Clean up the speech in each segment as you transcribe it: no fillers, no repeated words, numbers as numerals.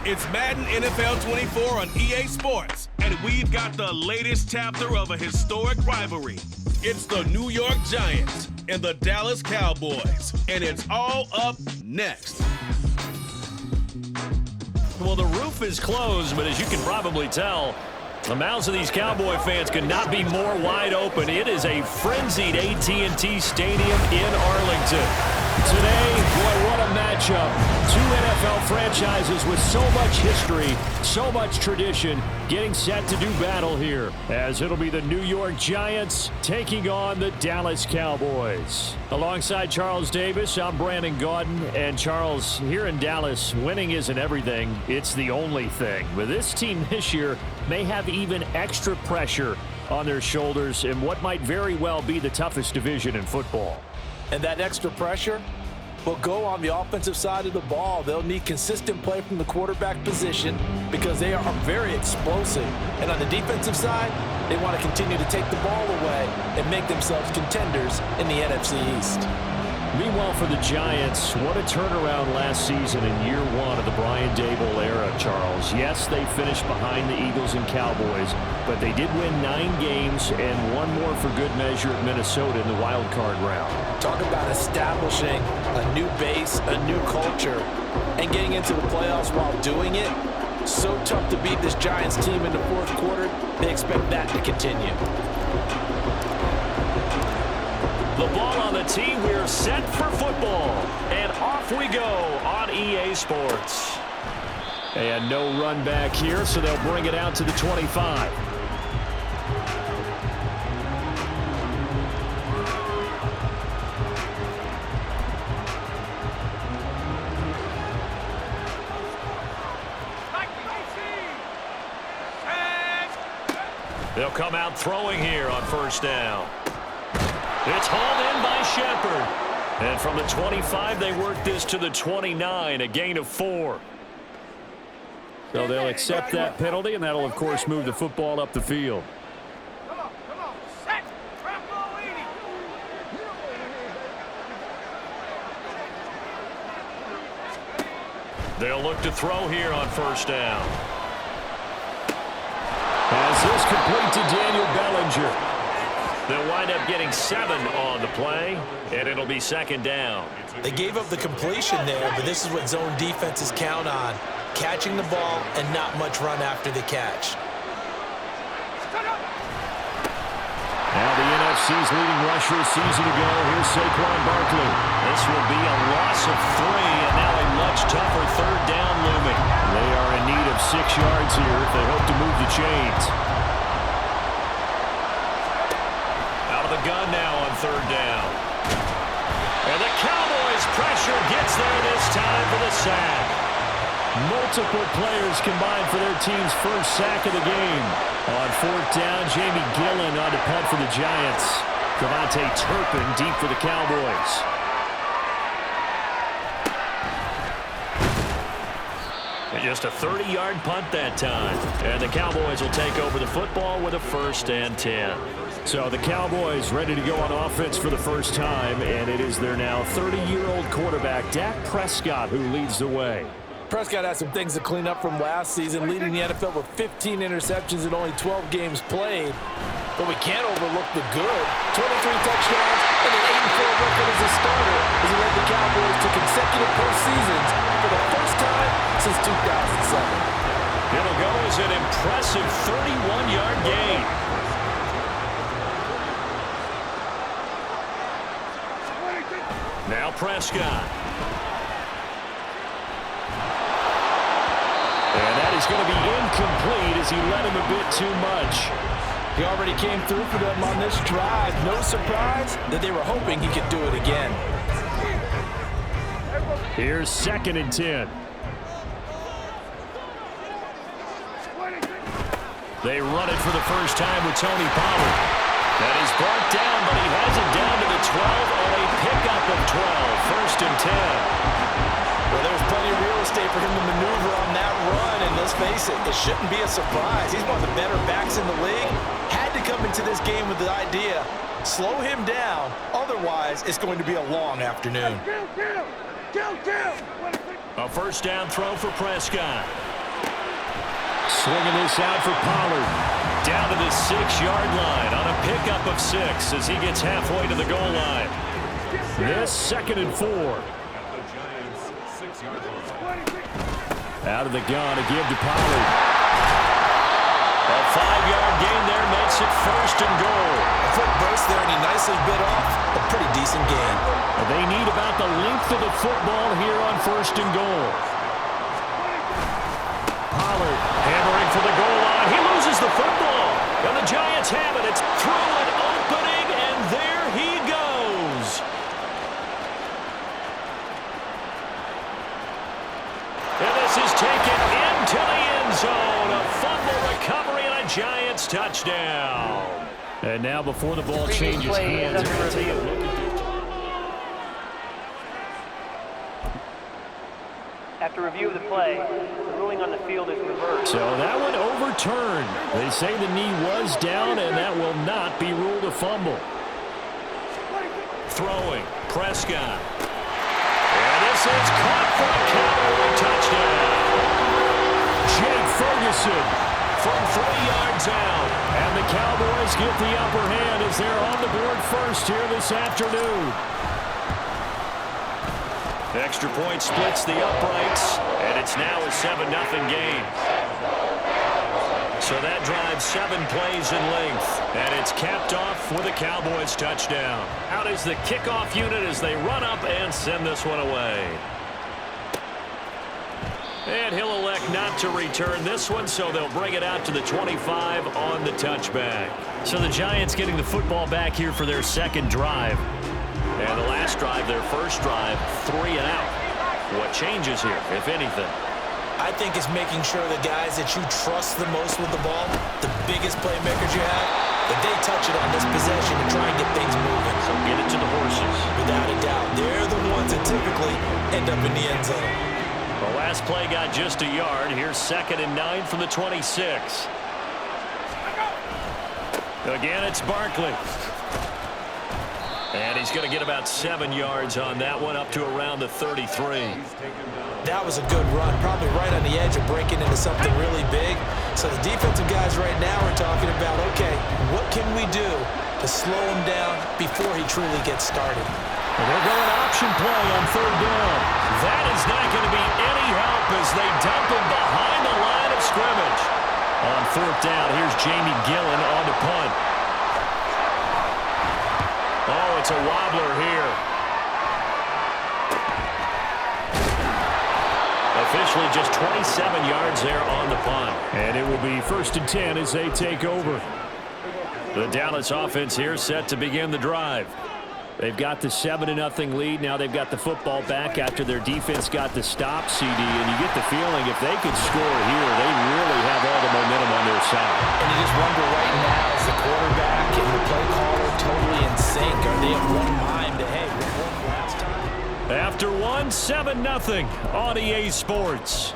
It's Madden NFL 24 on EA Sports, and we've got the latest chapter of a historic rivalry. It's the New York Giants and the Dallas Cowboys, and it's all up next. Well, the roof is closed, but as you can probably tell, the mouths of these Cowboy fans could not be more wide open. It is a frenzied AT&T Stadium in Arlington. Today, boy, what a matchup. Two NFL franchises with so much history, so much tradition, getting set to do battle here, as it'll be the New York Giants taking on the Dallas Cowboys. Alongside Charles Davis, I'm Brandon Gaudin. And Charles, here in Dallas, winning isn't everything. It's the only thing. But this team this year may have even extra pressure on their shoulders in what might very well be the toughest division in football. And that extra pressure will go on the offensive side of the ball. They'll need consistent play from the quarterback position because they are very explosive. And on the defensive side, they want to continue to take the ball away and make themselves contenders in the NFC East. Meanwhile, for the Giants, what a turnaround last season in year one of the Brian Daboll era, Charles. Yes, they finished behind the Eagles and Cowboys, but they did win 9 games and one more for good measure at Minnesota in the wild card round. Talk about establishing a new base, a new culture, and getting into the playoffs while doing it. So tough to beat this Giants team in the fourth quarter. They expect that to continue. The ball on the tee. We're set for football. And off we go on EA Sports. And no run back here, so they'll bring it out to the 25. They'll come out throwing here on first down. It's hauled in by Shepard. And from the 25, they work this to the 29, a gain of 4. So they'll accept that penalty, and that'll, of course, move the football up the field. Come on. Set. Trap ball 80. They'll look to throw here on first down. As this complete to Daniel Bellinger. They'll wind up getting 7 on the play, and it'll be second down. They gave up the completion there, but this is what zone defenses count on. Catching the ball and not much run after the catch. Now the NFC's leading rusher a season ago. Here's Saquon Barkley. This will be a loss of 3, and now a much tougher third down looming. They are in need of 6 yards here if they hope to move the chains. Out of the gun now on third down. And the Cowboys' pressure gets there this time for the sack. Multiple players combined for their team's first sack of the game. On fourth down, Jamie Gillen on to punt for the Giants. Devontae Turpin deep for the Cowboys. And just a 30-yard punt that time. And the Cowboys will take over the football with a 1st and 10. So the Cowboys ready to go on offense for the first time, and it is their now 30-year-old quarterback, Dak Prescott, who leads the way. Prescott has some things to clean up from last season, leading the NFL with 15 interceptions in only 12 games played. But we can't overlook the good. 23 touchdowns and an 8-4 record as a starter as he led the Cowboys to consecutive postseasons for the first time since 2007. It'll go as an impressive 31-yard gain. Now Prescott. And that is going to be incomplete as he led him a bit too much. He already came through for them on this drive. No surprise that they were hoping he could do it again. Here's 2nd and 10. They run it for the first time with Tony Pollard. That is brought down, but he has it down to the 12 on a pickup of 12. 1st and 10. Well, there was plenty of real estate for him to maneuver on that run, and let's face it, it shouldn't be a surprise. He's one of the better backs in the league. Had to come into this game with the idea, slow him down, otherwise it's going to be a long afternoon. A 1st down throw for Prescott. Swinging this out for Pollard. Down to the 6-yard line on a pickup of 6 as he gets halfway to the goal line. This 2nd and 4. Out of the gun to give to Pollard. A 5-yard gain there makes it 1st and goal. A quick burst there, and he nicely bit off a pretty decent gain. They need about the length of the football here on 1st and goal. Pollard hammering for the goal line. He loses the football. And the Giants have it. It's through an opening, and there he goes. And this is taken into the end zone. A fumble recovery and a Giants touchdown. And now before the ball changes hands, we're going to take a look at this. After review of the play, the ruling on the field is reversed. So that one overturned. They say the knee was down, and that will not be ruled a fumble. Throwing, Prescott. And this is caught for a Cowboy touchdown. Jake Ferguson from 3 yards out. And the Cowboys get the upper hand as they're on the board first here this afternoon. Extra point splits the uprights, and it's now a 7-0 game. So that drives 7 plays in length, and it's capped off with a Cowboys touchdown. Out is the kickoff unit as they run up and send this one away. And he'll elect not to return this one, so they'll bring it out to the 25 on the touchback. So the Giants getting the football back here for their 2nd drive. And the last drive, their 1st drive, 3 and out. What changes here, if anything? I think it's making sure the guys that you trust the most with the ball, the biggest playmakers you have, that they touch it on this possession and try and get things moving. So get it to the horses. Without a doubt, they're the ones that typically end up in the end zone. The last play got just a yard. Here's 2nd and 9 from the 26. Again, it's Barkley. And he's going to get about 7 yards on that one, up to around the 33. That was a good run, probably right on the edge of breaking into something really big. So the defensive guys right now are talking about, okay, what can we do to slow him down before he truly gets started? Well, they're going option play on 3rd down. That is not going to be any help as they dump him behind the line of scrimmage. On 4th down, here's Jamie Gillen on the punt. Oh, it's a wobbler here. Officially just 27 yards there on the punt. And it will be 1st and 10 as they take over. The Dallas offense here set to begin the drive. They've got the 7-0 lead. Now they've got the football back after their defense got the stop, CD. And you get the feeling if they could score here, they really have all the momentum on their side. And you just wonder right now, is the quarterback and the play caller totally in sync? Are they of one mind to, hey, we won last time? After one, 7-0 on EA Sports.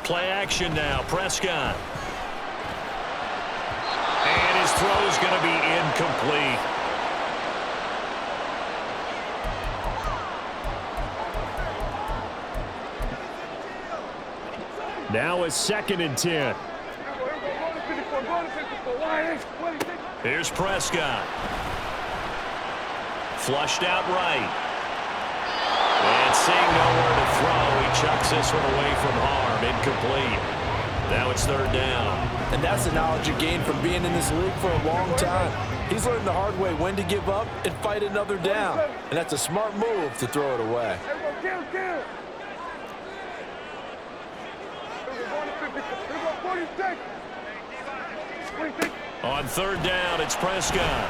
Play action now, Prescott. And his throw is going to be incomplete. Now a 2nd and 10. Here's Prescott. Flushed out right. And seeing nowhere to throw, he chucks this one away from harm. Incomplete. Now it's 3rd down. And that's the knowledge you gain from being in this league for a long time. He's learned the hard way when to give up and fight another down. And that's a smart move to throw it away. On 3rd down, it's Prescott.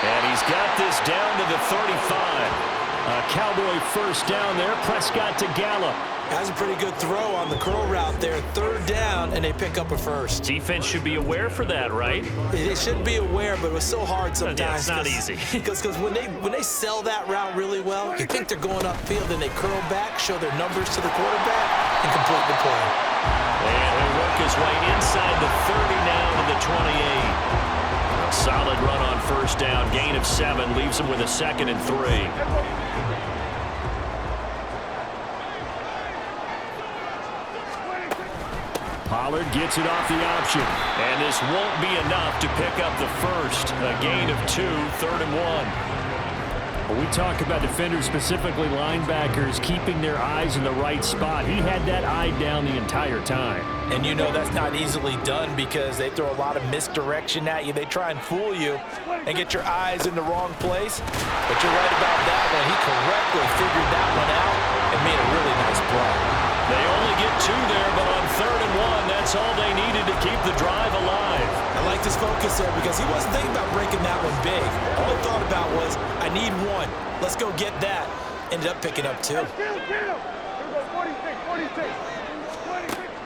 And he's got this down to the 35. A Cowboy 1st down there. Prescott to Gallup. That's a pretty good throw on the curl route there. 3rd down, and they pick up a 1st. Defense should be aware for that, right? They should be aware, but it was so hard sometimes. Yeah, it's not easy. Because when they sell that route really well, you think they're going upfield, and they curl back, show their numbers to the quarterback, and complete the play. And he'll work his his way inside the 30 now to the 28. A solid run on first down. Gain of 7 leaves him with a 2nd and 3. Pollard gets it off the option. And this won't be enough to pick up the first. A gain of 2, 3rd and 1. When we talk about defenders, specifically linebackers, keeping their eyes in the right spot, he had that eye down the entire time. And you know that's not easily done because they throw a lot of misdirection at you. They try and fool you and get your eyes in the wrong place. But you're right about that one. He correctly figured that one out and made a really nice play. They only get 2 there, but on 3rd and 1, that's all they needed to keep the drive alive. I liked his focus there because he wasn't thinking about breaking that one big. All he thought about was, I need 1. Let's go get that. Ended up picking up 2.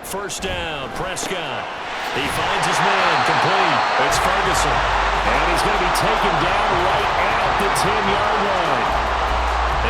First down, Prescott. He finds his man, complete. It's Ferguson. And he's going to be taken down right at the 10-yard line.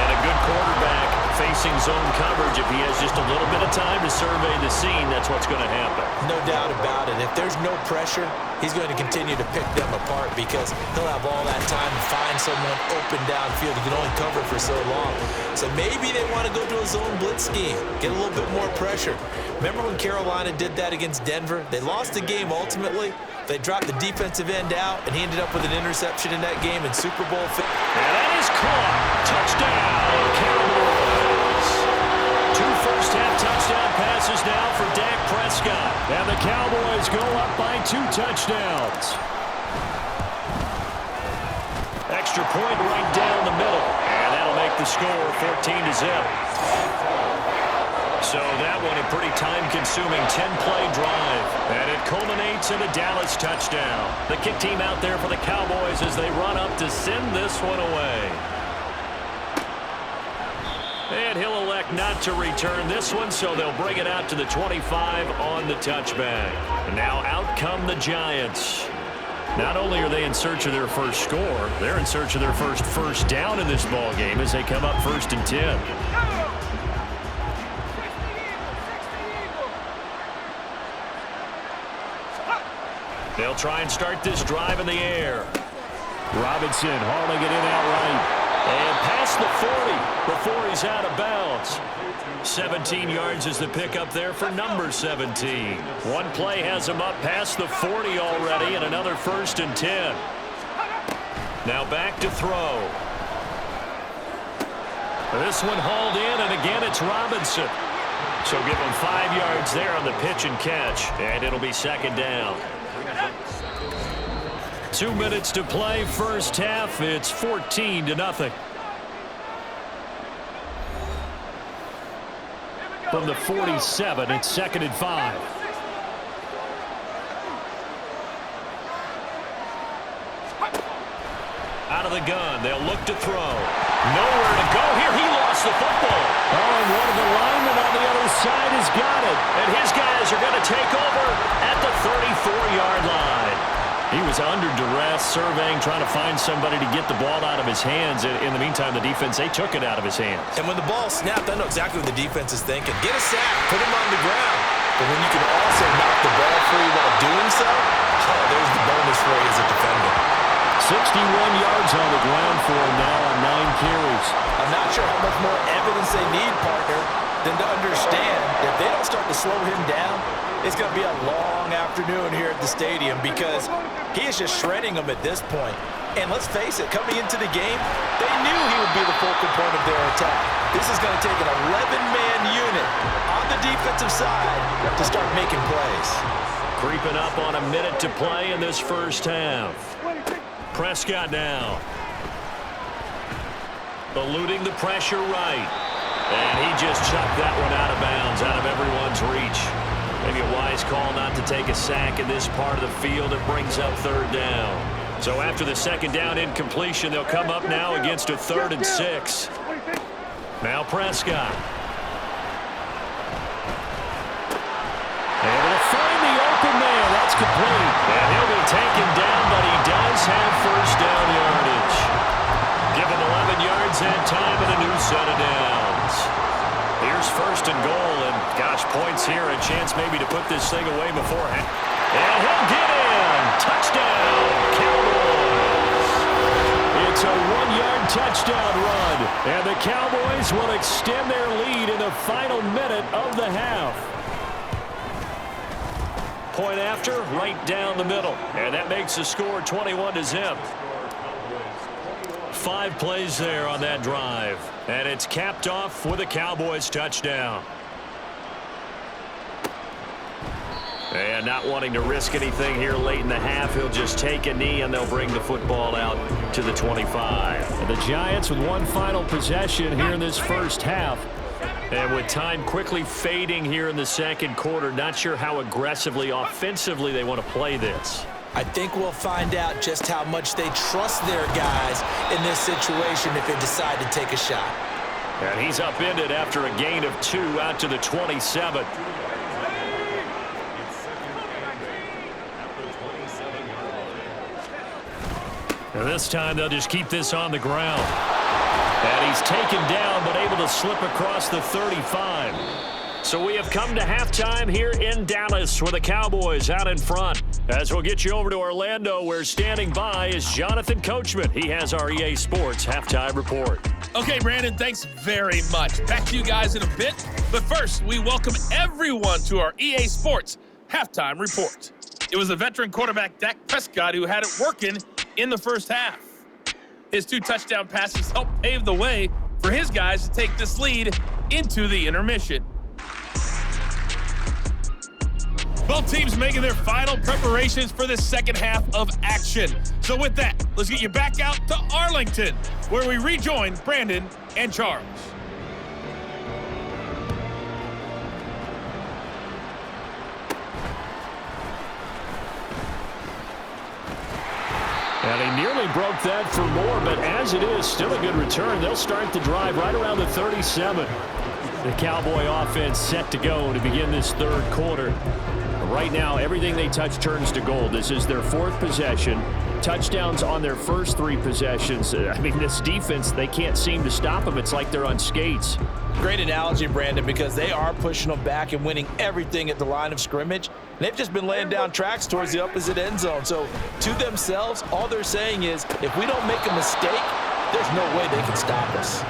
And a good quarterback facing zone coverage. If he has just a little bit of time to survey the scene, that's what's going to happen. No doubt about it. If there's no pressure, he's going to continue to pick them apart because he'll have all that time to find someone open downfield. He can only cover for so long. So maybe they want to go to a zone blitz scheme, get a little bit more pressure. Remember when Carolina did that against Denver? They lost the game ultimately. They dropped the defensive end out, and he ended up with an interception in that game in Super Bowl. And that is caught. Touchdown, Cowboys. 2 first-half touchdown passes now for Dak Prescott. And the Cowboys go up by 2 touchdowns. Extra point right down the middle. And that'll make the score 14-0. So that one a pretty time-consuming 10-play drive. And it culminates in a Dallas touchdown. The kick team out there for the Cowboys as they run up to send this one away. And he'll elect not to return this one, so they'll bring it out to the 25 on the touchback. And now out come the Giants. Not only are they in search of their first score, they're in search of their first down in this ball game as they come up 1st and 10. They'll try and start this drive in the air. Robinson hauling it in outright. And past the 40 before he's out of bounds. 17 yards is the pickup there for number 17. One play has him up past the 40 already, and another 1st and 10. Now back to throw. This one hauled in, and again it's Robinson. So give him 5 yards there on the pitch and catch, and it'll be 2nd down. 2 minutes to play, first half. It's 14-0. From the 47, it's 2nd and 5. Out of the gun, they'll look to throw. Nowhere to go here. He lost the football. Oh, and one of the linemen on the other side has got it. And his guys are going to take over at the 34-yard line. He was under duress, surveying, trying to find somebody to get the ball out of his hands. In the meantime, the defense, they took it out of his hands. And when the ball snapped, I know exactly what the defense is thinking. Get a sack, put him on the ground. But when you can also knock the ball free while doing so, there's the bonus for you as a defender. 61 yards on the ground for him now on 9 carries. I'm not sure how much more evidence they need, partner, than to understand that if they don't start to slow him down, it's going to be a long afternoon here at the stadium because he is just shredding them at this point. And let's face it, coming into the game, they knew he would be the focal point of their attack. This is going to take an 11-man unit on the defensive side to start making plays. Creeping up on a minute to play in this first half. Prescott now. Eluding the pressure right. And he just chucked that one out of bounds, out of everyone's reach. Maybe a wise call not to take a sack in this part of the field. It brings up 3rd down. So after the 2nd down incompletion, they'll come up now against a 3rd and 6. Now Prescott. Able to find the open man. That's complete. And he'll be taken down, but he does have first down yardage. Give him 11 yards that time and a new set of downs. Here Here's first and goal, and gosh, points here, a chance maybe to put this thing away beforehand. And he'll get in. Touchdown, Cowboys. It's a 1-yard touchdown run, and the Cowboys will extend their lead in the final minute of the half. Point after, right down the middle, and that makes the score 21-0. 5 plays there on that drive, and it's capped off with a Cowboys touchdown. And not wanting to risk anything here late in the half, he'll just take a knee, and they'll bring the football out to the 25. And the Giants with one final possession here in this first half. And with time quickly fading here in the second quarter, not sure how aggressively, offensively they want to play this. I think we'll find out just how much they trust their guys in this situation if they decide to take a shot. And he's upended after a gain of 2 out to the 27. And this time they'll just keep this on the ground. And he's taken down but able to slip across the 35. So we have come to halftime here in Dallas with the Cowboys out in front. As we'll get you over to Orlando, where standing by is Jonathan Coachman. He has our EA Sports halftime report. Okay, Brandon, thanks very much. Back to you guys in a bit. But first, we welcome everyone to our EA Sports halftime report. It was the veteran quarterback Dak Prescott who had it working in the first half. His 2 touchdown passes helped pave the way for his guys to take this lead into the intermission. Both teams making their final preparations for the second half of action. So with that, let's get you back out to Arlington, where we rejoin Brandon and Charles. And he nearly broke that for more, but as it is, still a good return. They'll start the drive right around the 37. The Cowboy offense set to go to begin this third quarter. Right now, everything they touch turns to gold. This is their 4th possession. Touchdowns on their first 3 possessions. I mean, this defense, they can't seem to stop them. It's like they're on skates. Great analogy, Brandon, because they are pushing them back and winning everything at the line of scrimmage. They've just been laying down tracks towards the opposite end zone. So to themselves, all they're saying is, if we don't make a mistake, there's no way they can stop us.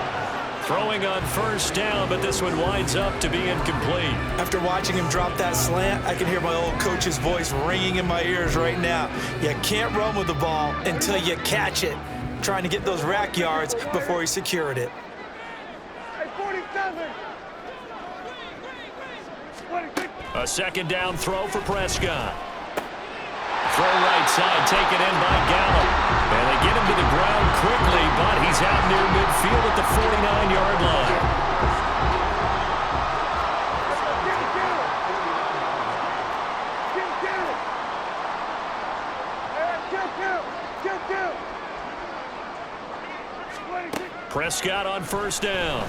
Throwing on first down, but this one winds up to be incomplete. After watching him drop that slant, I can hear my old coach's voice ringing in my ears right now. You can't run with the ball until you catch it. Trying to get those rack yards before he secured it. Hey, 47. A second down throw for Prescott. Throw right side, taken in by Gallup. And they get him to the ground quickly, but he's out near midfield at the 49-yard line. Prescott on first down.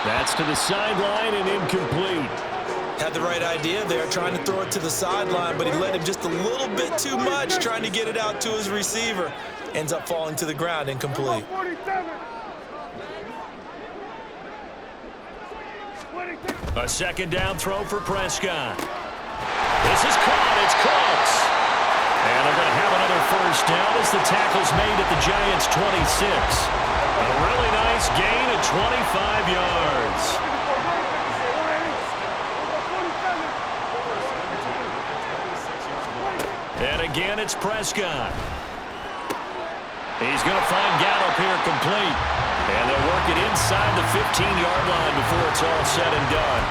That's to the sideline and incomplete. Had the right idea there, trying to throw it to the sideline, but he led him just a little bit too much, trying to get it out to his receiver. Ends up falling to the ground, incomplete. A second down throw for Prescott. This is caught. It's close. And they're going to have another first down as the tackle's made at the Giants' 26. A really nice gain of 25 yards. And again, it's Prescott. He's going to find Gallup here complete. And they'll work it inside the 15-yard line before it's all said and done.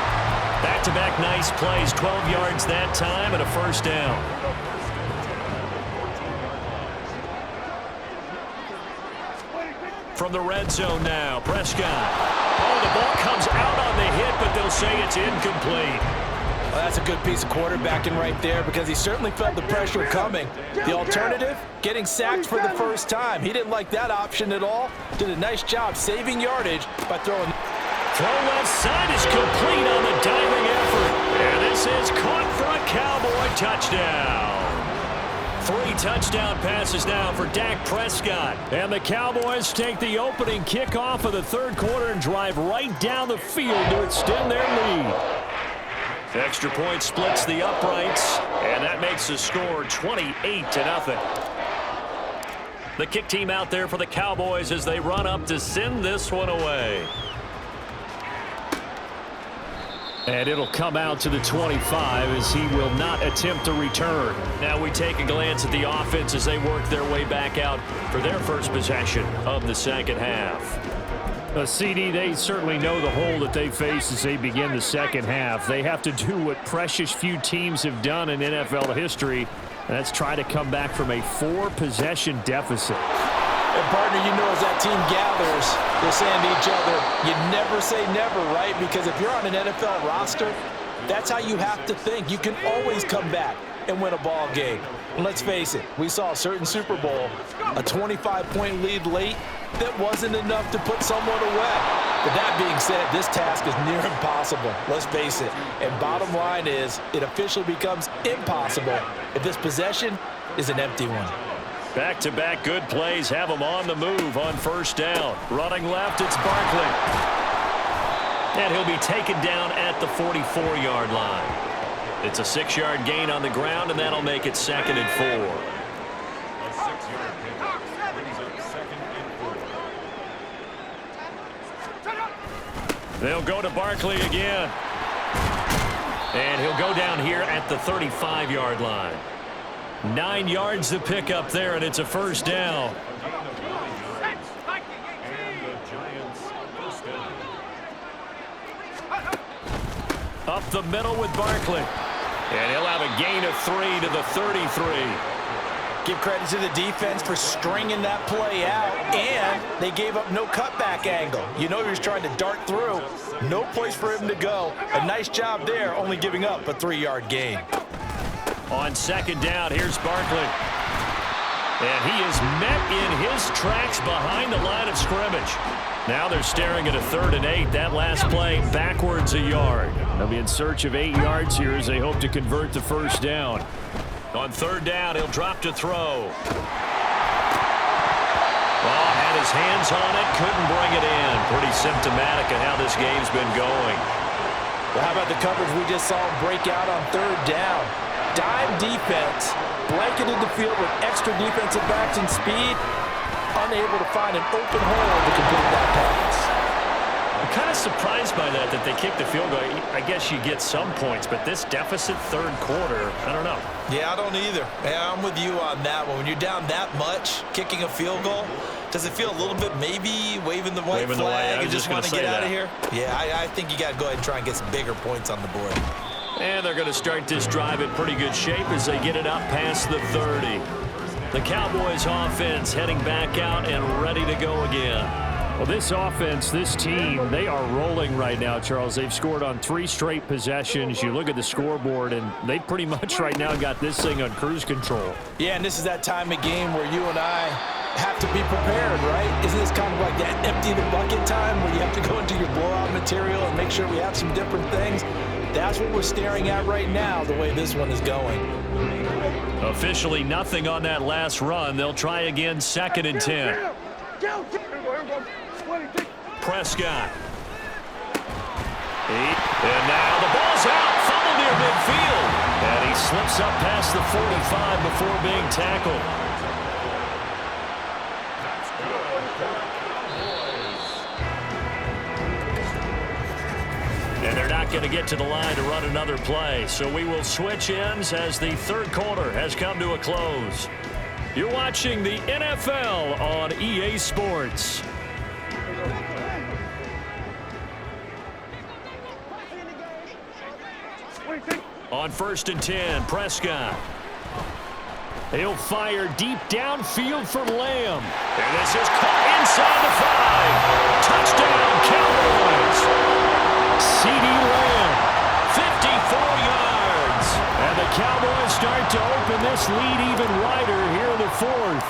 Back-to-back nice plays, 12 yards that time and a first down. From the red zone now, Prescott. Oh, the ball comes out on the hit, but they'll say it's incomplete. Well, that's a good piece of quarterbacking right there because he certainly felt the pressure coming. The alternative, getting sacked for the first time. He didn't like that option at all. Did a nice job saving yardage by throwing. Throw left side is complete on the diving effort. And this is caught for a Cowboy touchdown. 3 touchdown passes now for Dak Prescott. And the Cowboys take the opening kickoff of the third quarter and drive right down the field to extend their lead. Extra point splits the uprights, and that makes the score 28-0. The kick team out there for the Cowboys as they run up to send this one away. And it'll come out to the 25 as he will not attempt to return. Now we take a glance at the offense as they work their way back out for their first possession of the second half. CD, they certainly know the hole that they face as they begin the second half. They have to do what precious few teams have done in NFL history, and that's try to come back from a 4-possession deficit. And partner, you know, as that team gathers, they're saying to each other, you never say never, right? Because if you're on an NFL roster, that's how you have to think. You can always come back and win a ball game. And let's face it, we saw a certain Super Bowl, a 25-point lead late that wasn't enough to put someone away. But that being said, this task is near impossible. Let's face it. And bottom line is, it officially becomes impossible if this possession is an empty one. Back-to-back good plays have them on the move on first down. Running left, it's Barkley. And he'll be taken down at the 44-yard line. It's a 6-yard gain on the ground, and that'll make it 2nd and 4. They'll go to Barkley again. And he'll go down here at the 35-yard line. 9 yards to pick up there, and it's a first down. Up the middle with Barkley. And he'll have a gain of 3 to the 33. Give credit to the defense for stringing that play out, and they gave up no cutback angle. You know he was trying to dart through. No place for him to go. A nice job there, only giving up a 3-yard gain. On second down, here's Barkley. And he is met in his tracks behind the line of scrimmage. Now they're staring at a 3rd and 8. That last play backwards a yard. They'll be in search of 8 yards here as they hope to convert the first down. On 3rd down, he'll drop to throw. Oh, had his hands on it, couldn't bring it in. Pretty symptomatic of how this game's been going. Well, how about the coverage we just saw him break out on 3rd down? Dime defense, blanketed the field with extra defensive backs and speed, unable to find an open hole to complete that pass. I'm kind of surprised by that they kicked the field goal. I guess you get some points, but this deficit 3rd quarter, I don't know. Yeah, I don't either. Yeah, I'm with you on that one. When you're down that much, kicking a field goal, does it feel a little bit maybe waving the white flag and just want to get out of here? Yeah, I think you got to go ahead and try and get some bigger points on the board. And they're going to start this drive in pretty good shape as they get it up past the 30. The Cowboys offense heading back out and ready to go again. Well, this offense, this team, they are rolling right now, Charles. They've scored on 3 straight possessions. You look at the scoreboard, and they pretty much right now got this thing on cruise control. Yeah, and this is that time of game where you and I have to be prepared, right? Isn't this kind of like that empty the bucket time where you have to go into your blowout material and make sure we have some different things? That's what we're staring at right now, the way this one is going. Officially nothing on that last run. They'll try again, 2nd and 10. Prescott. And now the ball's out. Fumble near midfield. And he slips up past the 45 before being tackled. And they're not going to get to the line to run another play. So we will switch ends as the 3rd quarter has come to a close. You're watching the NFL on EA Sports. On 1st and 10, Prescott. He'll fire deep downfield for Lamb. And this is caught inside the 5. Touchdown, Cowboys. CD Lamb, 54 yards. And the Cowboys start to open this lead even wider here in the 4th.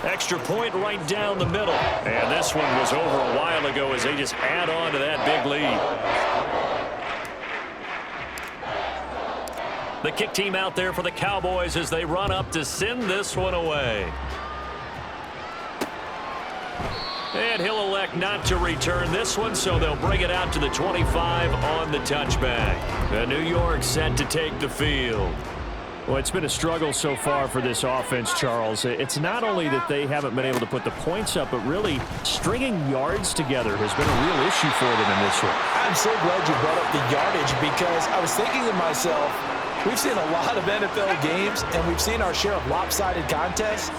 Extra point right down the middle. And this one was over a while ago as they just add on to that big lead. The kick team out there for the Cowboys as they run up to send this one away. And he'll elect not to return this one, so they'll bring it out to the 25 on the touchback. The New York set to take the field. Well, it's been a struggle so far for this offense, Charles. It's not only that they haven't been able to put the points up, but really stringing yards together has been a real issue for them in this one. I'm so glad you brought up the yardage because I was thinking to myself, we've seen a lot of NFL games and we've seen our share of lopsided contests,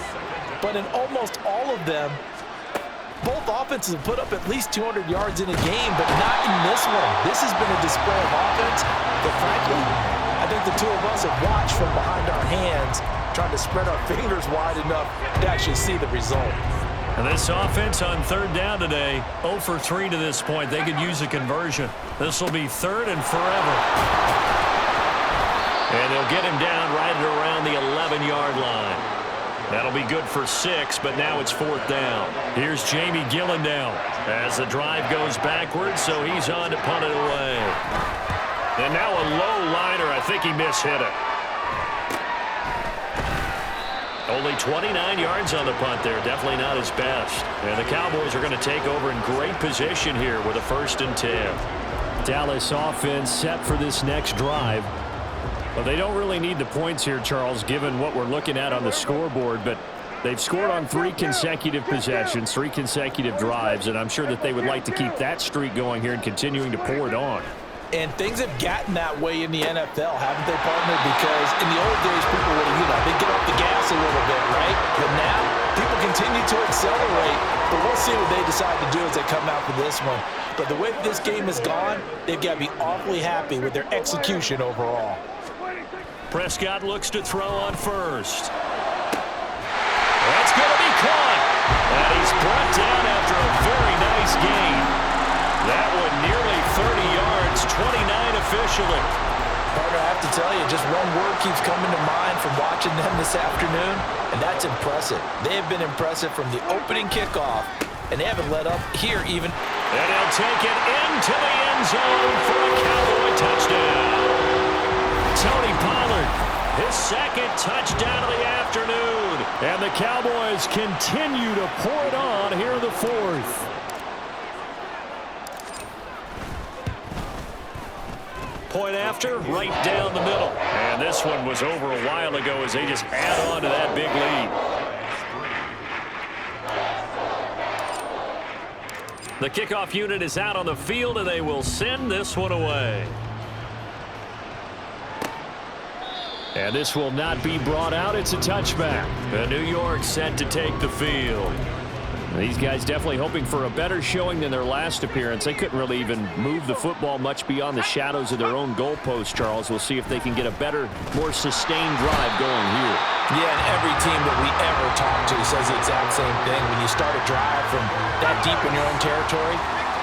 but in almost all of them, both offenses have put up at least 200 yards in a game, but not in this one. This has been a display of offense, but frankly, I think the two of us have watched from behind our hands, trying to spread our fingers wide enough to actually see the result. And this offense on third down today, 0 for 3 to this point. They could use a conversion. This will be third and forever. And they'll get him down right at around the 11-yard line. That'll be good for 6, but now it's fourth down. Here's Jamie Gillen down as the drive goes backwards, so he's on to punt it away. And now a low liner. I think he mishit it. Only 29 yards on the punt there. Definitely not his best. And the Cowboys are going to take over in great position here with a 1st and 10. Dallas offense set for this next drive. Well, they don't really need the points here, Charles, given what we're looking at on the scoreboard, but they've scored on 3 consecutive possessions, 3 consecutive drives, and I'm sure that they would like to keep that streak going here and continuing to pour it on. And things have gotten that way in the NFL, haven't they, partner? Because in the old days, people would have, they get off the gas a little bit, right? But now, people continue to accelerate, but we'll see what they decide to do as they come out for this one. But the way this game has gone, they've got to be awfully happy with their execution overall. Prescott looks to throw on first. That's going to be caught. And he's brought down after a very nice gain. That one nearly 30 yards, 29 officially. Partner, I have to tell you, just one word keeps coming to mind from watching them this afternoon, and that's impressive. They have been impressive from the opening kickoff, and they haven't let up here even. And he'll take it into the end zone for a Cowboy touchdown. Tony Pollard, his 2nd touchdown of the afternoon. And the Cowboys continue to pour it on here in the 4th. Point after, right down the middle. And this one was over a while ago as they just add on to that big lead. The kickoff unit is out on the field, and they will send this one away. And this will not be brought out. It's a touchback. The New York set to take the field. These guys definitely hoping for a better showing than their last appearance. They couldn't really even move the football much beyond the shadows of their own goalpost, Charles. We'll see if they can get a better, more sustained drive going here. Yeah, and every team that we ever talk to says the exact same thing. When you start a drive from that deep in your own territory,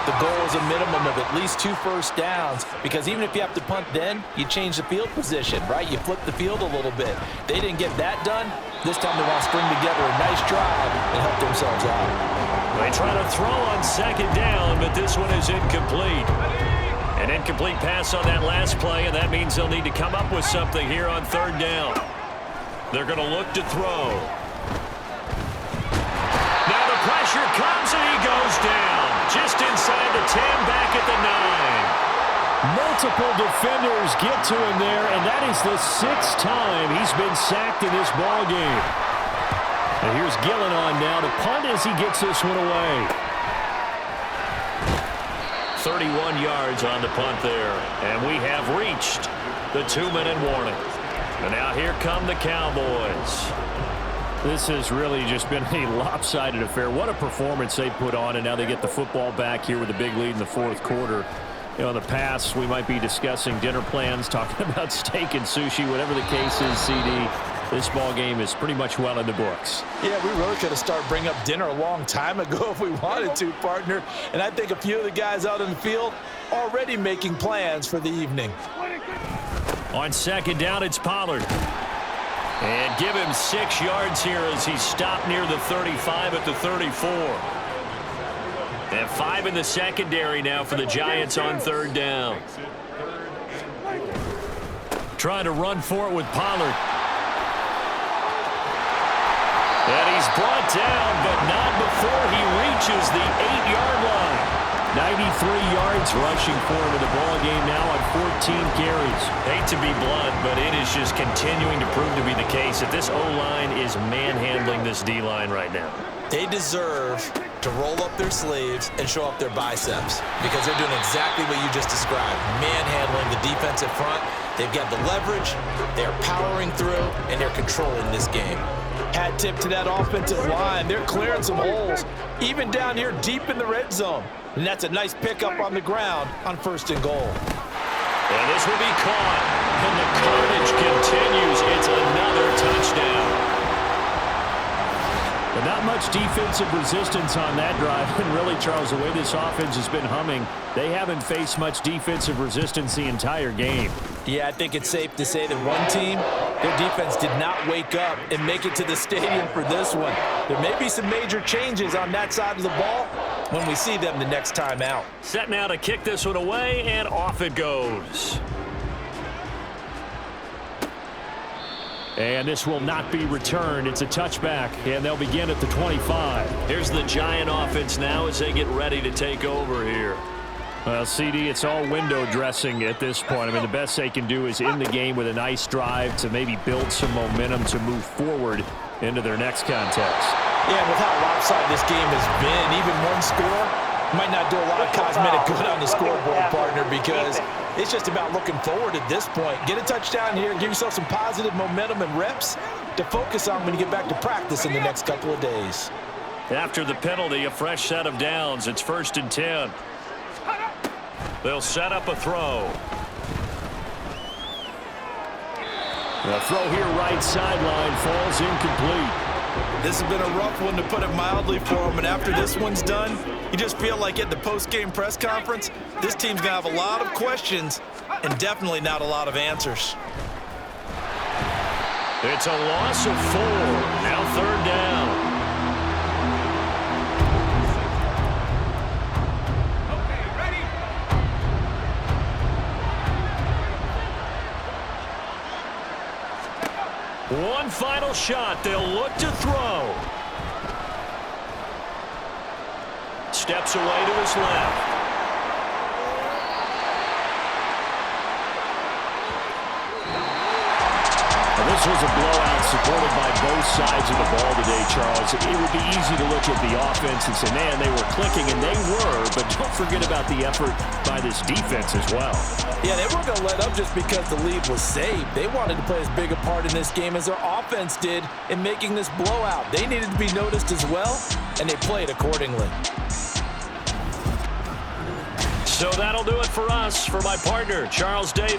the goal is a minimum of at least 2 first downs, because even if you have to punt then, you change the field position, right? You flip the field a little bit. They didn't get that done. This time they want to string together a nice drive and help themselves out. They try to throw on 2nd down, but this one is incomplete. An incomplete pass on that last play, and that means they'll need to come up with something here on 3rd down. They're going to look to throw. Now the pressure comes, and he goes down. Just inside the 10, back at the 9. Multiple defenders get to him there, and that is the 6th time he's been sacked in this ball game. And here's Gillen on now to punt as he gets this one away. 31 yards on the punt there, and we have reached the 2-minute warning. And now here come the Cowboys. This has really just been a lopsided affair. What a performance they put on, and now they get the football back here with a big lead in the 4th quarter. You know, in the past, we might be discussing dinner plans, talking about steak and sushi, whatever the case is, CD. This ball game is pretty much well in the books. Yeah, we really could have started bringing up dinner a long time ago if we wanted to, partner. And I think a few of the guys out in the field already making plans for the evening. On 2nd down, it's Pollard. And give him 6 yards here as he stopped near the 35 at the 34. And 5 in the secondary now for the Giants on 3rd down. trying to run for it with Pollard. And he's brought down, but not before he reaches the 8-yard line. 93 yards rushing for him in the ball game now on 14 carries. Hate to be blunt, but it is just continuing to prove to be the case that this O-line is manhandling this D-line right now. They deserve to roll up their sleeves and show up their biceps because they're doing exactly what you just described, manhandling the defensive front. They've got the leverage, they're powering through, and they're controlling this game. Hat tip to that offensive line. They're clearing some holes, even down here deep in the red zone. And that's a nice pickup on the ground on 1st and goal. And this will be caught. And the carnage continues. It's another touchdown. But not much defensive resistance on that drive. And really, Charles, the way this offense has been humming, they haven't faced much defensive resistance the entire game. Yeah, I think it's safe to say that one team, their defense did not wake up and make it to the stadium for this one. There may be some major changes on that side of the ball when we see them the next time out. Set now to kick this one away, and off it goes. And this will not be returned. It's a touchback, and they'll begin at the 25. Here's the Giant offense now as they get ready to take over here. Well, CD, it's all window dressing at this point. I mean, the best they can do is end the game with a nice drive to maybe build some momentum to move forward into their next contest. Yeah, with how lopsided this game has been, even one score might not do a lot of cosmetic good on the scoreboard, partner, because it's just about looking forward at this point. Get a touchdown here, give yourself some positive momentum and reps to focus on when you get back to practice in the next couple of days. After the penalty, a fresh set of downs. It's 1st and 10. They'll set up a throw. The throw here right sideline falls incomplete. This has been a rough one, to put it mildly, for him. And after this one's done, you just feel like at the post-game press conference, this team's going to have a lot of questions and definitely not a lot of answers. It's a loss of 4. Now 3rd down. One final shot. They'll look to throw. Steps away to his left. This was a blowout supported by both sides of the ball today, Charles. It would be easy to look at the offense and say, man, they were clicking, and they were, but don't forget about the effort by this defense as well. Yeah, they weren't going to let up just because the lead was saved. They wanted to play as big a part in this game as their offense did in making this blowout. They needed to be noticed as well, and they played accordingly. So that'll do it for us. For my partner, Charles Davis.